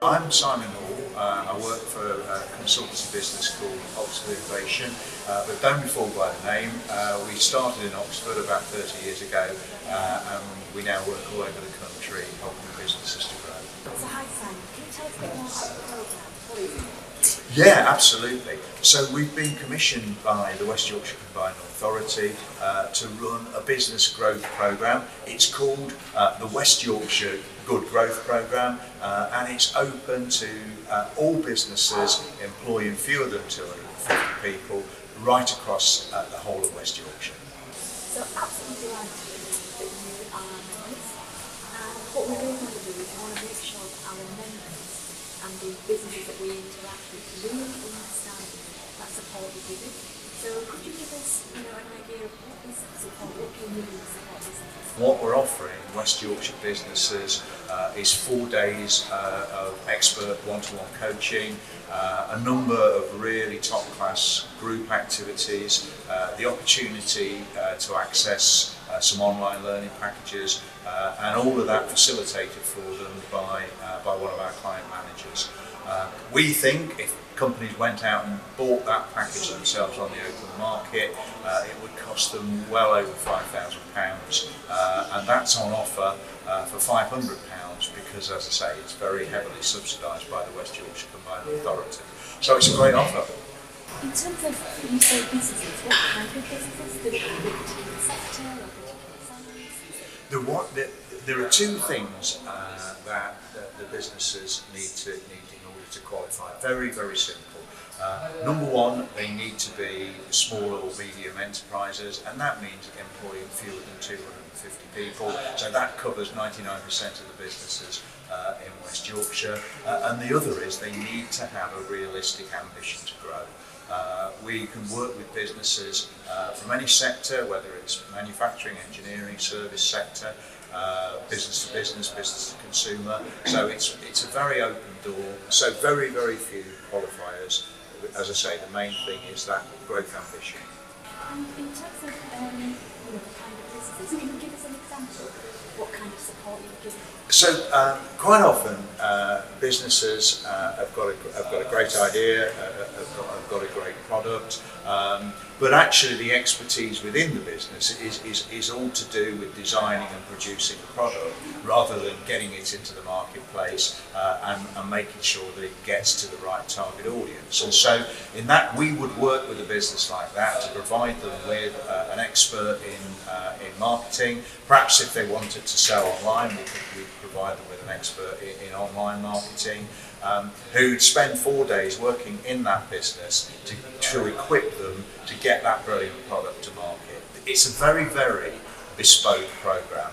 I'm Simon Hall. I work for a consultancy business called Oxford Innovation, but don't be fooled by the name. We started in Oxford about 30 years ago, and we now work all over the country helping businesses to grow. So hi Simon, can you tell us a bit more about the programme? What is it? Yeah, absolutely. So we've been commissioned by the West Yorkshire Combined Authority to run a business growth programme. It's called the West Yorkshire Good Growth Programme, and it's open to all businesses employing fewer than 250 people right across the whole of West Yorkshire. So absolutely delighted that you are members, and what we really want to do is we want to make sure that our members and the businesses that we interact with really understand that support we're giving. So could you give us an idea of what is support, what can you do to support businesses? What we're offering West Yorkshire businesses is 4 days of expert one-to-one coaching, a number of really top-class group activities, the opportunity to access some online learning packages, and all of that facilitated for them by one of our client managers. We think if companies went out and bought that package themselves on the open market, it would cost them well over £5,000, and that's on offer for £500 because, as I say, it's very heavily subsidised by the West Yorkshire Combined Authority. So it's a great offer. In terms of, you say businesses, what kind of businesses? Do they have a particular sector or a particular size? There are two things that the businesses need in order to qualify. Very, very simple. Number one, they need to be small or medium enterprises, and that means employing fewer than 250 people. So that covers 99% of the businesses in West Yorkshire. And the other is they need to have a realistic ambition to grow. We can work with businesses from any sector, whether it's manufacturing, engineering, service sector, business to business, business to consumer. So it's a very open door. So very, very few qualifiers. As I say, the main thing is that growth ambition. And in terms of the kind of businesses, can you give us an example of what kind of support you've given? So quite often businesses have got a great idea, have got a great product, but actually the expertise within the business is all to do with designing and producing the product rather than getting it into the marketplace and making sure that it gets to the right target audience. And so in that we would work with a business like that to provide them with an expert in marketing. Perhaps if they wanted to sell online, we provide them with an expert in online marketing who'd spend 4 days working in that business to equip them to get that brilliant product to market. It's a very, very bespoke programme.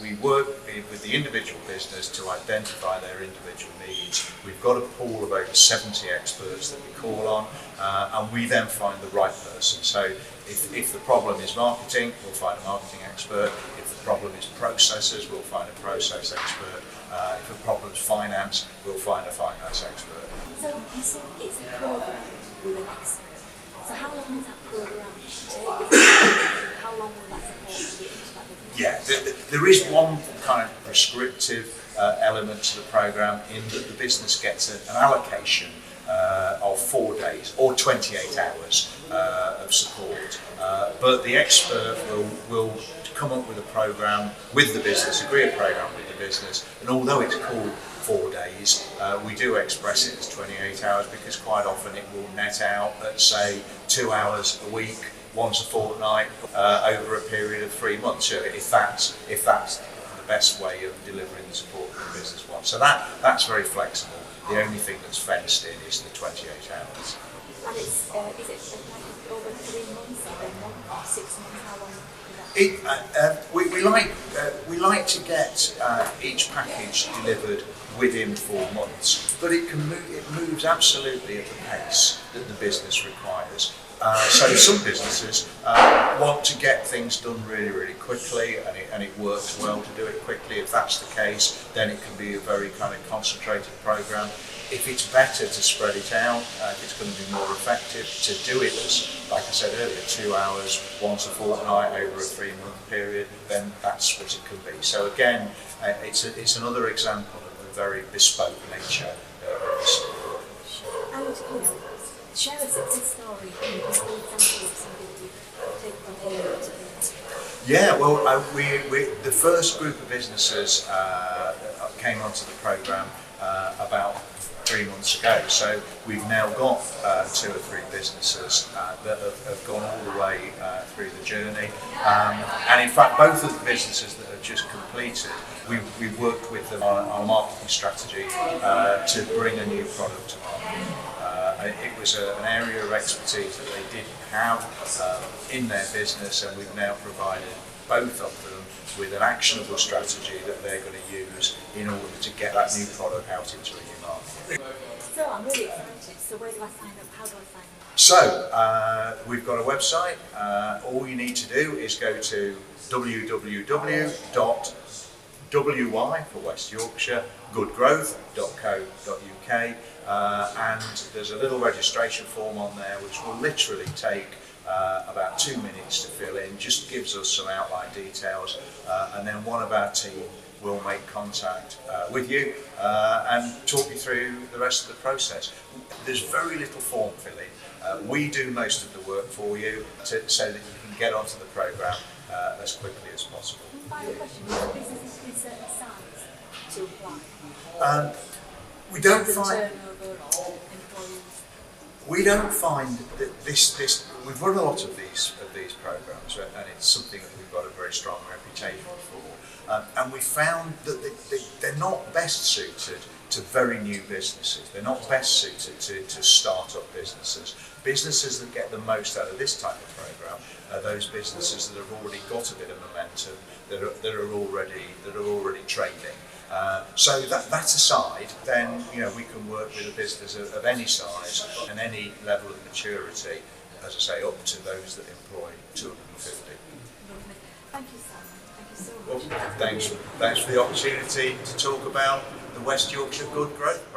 We work with the individual business to identify their individual needs. We've got a pool of over 70 experts that we call on, and we then find the right person. So if the problem is marketing, we'll find a marketing expert. If the problem is processes, we'll find a process expert. If the problem is finance, we'll find a finance expert. So it's a programme with an expert. So how long does that programme take? How long will that support you? Yeah, there is one kind of prescriptive element to the programme in that the business gets an allocation of 4 days or 28 hours of support, but the expert will come up with a programme with the business, agree a programme with the business, and although it's called 4 days, we do express it as 28 hours because quite often it will net out at say 2 hours a week, once a fortnight, over a period of 3 months. So if that's the best way of delivering the support that the business wants. So that's very flexible. The only thing that's fenced in is the 28 hours. And is it over 3 months or 1 month, 6 months? How long? We like to get each package delivered within 4 months, but it moves absolutely at the pace that the business requires. So some businesses want to get things done really, really quickly, and it works well to do it quickly. If that's the case, then it can be a very kind of concentrated programme. If it's better to spread it out, if it's going to be more effective to do it as, like I said earlier, 2 hours once a fortnight over a 3-month period, then that's what it can be. So again, it's another example of very bespoke nature of the support. And, share a success story, just an example of something that you've taken from here to here. Yeah, well, the first group of businesses came onto the programme about 3 months ago. So we've now got 2 or 3 businesses that have gone all the way through the journey. And in fact, both of the businesses that have just completed, we've worked with them on our marketing strategy to bring a new product to market. It was an area of expertise that they didn't have in their business, and we've now provided both of them with an actionable strategy that they're going to use in order to get that new product out into a new market. So I'm really excited. So where do I sign up? How do I sign up? So we've got a website. All you need to do is go to www.wy for West Yorkshire goodgrowth.co.uk, and there's a little registration form on there which will literally take about 2 minutes to fill in. Just gives us some outline details, and then one of our team will make contact with you and talk you through the rest of the process. There's very little form filling. We do most of the work for you so that you can get onto the programme as quickly as possible. Final question, is businesses in certain size to apply? We don't The find turnover or employees? we don't find that this we've run a lot of these programs, and it's something that we've got a very strong reputation for, and we found that they're not best suited to very new businesses. They're not best suited to start-up businesses. Businesses that get the most out of this type of program are those businesses that have already got a bit of momentum, that are already trading. So that aside, then we can work with a business of any size and any level of maturity, as I say, up to those that employ 250. Thank you, Simon. Thank you so Well, much. thanks for the opportunity to talk about the West Yorkshire Good Growth Programme.